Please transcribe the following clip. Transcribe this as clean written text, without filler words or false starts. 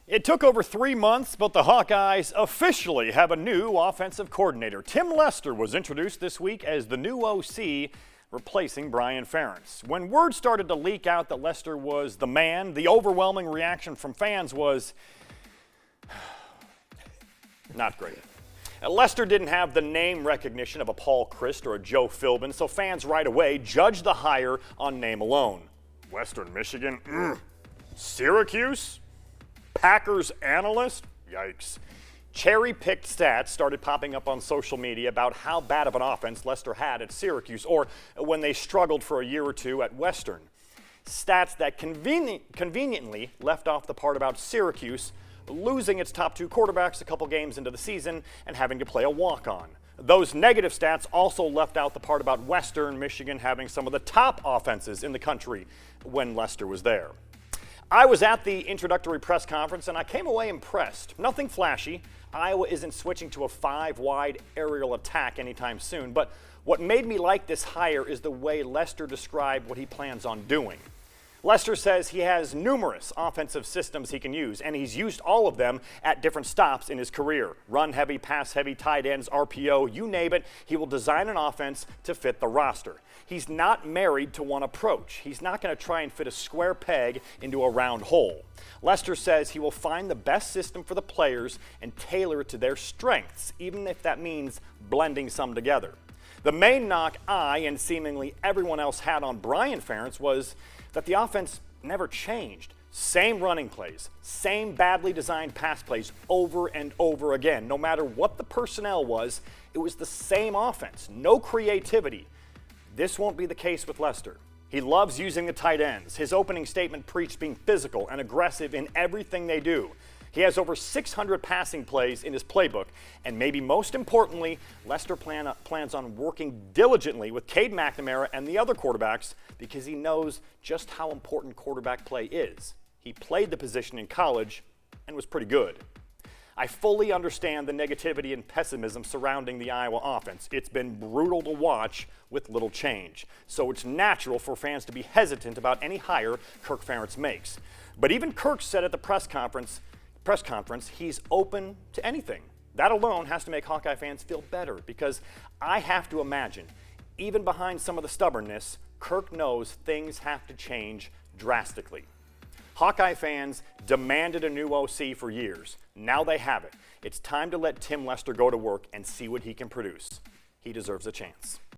It took over 3 months, but the Hawkeyes officially have a new offensive coordinator. Tim Lester was introduced this week as the new OC, replacing Brian Ferentz. When word started to leak out that Lester was the man, the overwhelming reaction from fans was not great. Lester didn't have the name recognition of a Paul Chryst or a Joe Philbin, so fans right away judged the hire on name alone. Western Michigan? Syracuse? Packers analyst? Yikes. Cherry-picked stats started popping up on social media about how bad of an offense Lester had at Syracuse, or when they struggled for a year or two at Western. Stats that conveniently left off the part about Syracuse losing its top 2 quarterbacks a couple games into the season and having to play a walk-on. Those negative stats also left out the part about Western Michigan having some of the top offenses in the country when Lester was there. I was at the introductory press conference and I came away impressed. Nothing flashy. Iowa isn't switching to a 5-wide aerial attack anytime soon, but what made me like this hire is the way Lester described what he plans on doing. Lester says he has numerous offensive systems he can use, and he's used all of them at different stops in his career. Run heavy, pass heavy, tight ends, RPO, you name it, he will design an offense to fit the roster. He's not married to one approach. He's not going to try and fit a square peg into a round hole. Lester says he will find the best system for the players and tailor it to their strengths, even if that means blending some together. The main knock I and seemingly everyone else had on Brian Ferentz was that the offense never changed. Same running plays, same badly designed pass plays over and over again. No matter what the personnel was, it was the same offense, no creativity. This won't be the case with Lester. He loves using the tight ends. His opening statement preached being physical and aggressive in everything they do. He has over 600 passing plays in his playbook, and maybe most importantly, Lester plans on working diligently with Cade McNamara and the other quarterbacks because he knows just how important quarterback play is. He played the position in college and was pretty good. I fully understand the negativity and pessimism surrounding the Iowa offense. It's been brutal to watch with little change, so it's natural for fans to be hesitant about any hire Kirk Ferentz makes. But even Kirk said at the press conference he's open to anything. That alone has to make Hawkeye fans feel better because I have to imagine, even behind some of the stubbornness, Kirk knows things have to change drastically. Hawkeye fans demanded a new OC for years. Now they have it. It's time to let Tim Lester go to work and see what he can produce. He deserves a chance.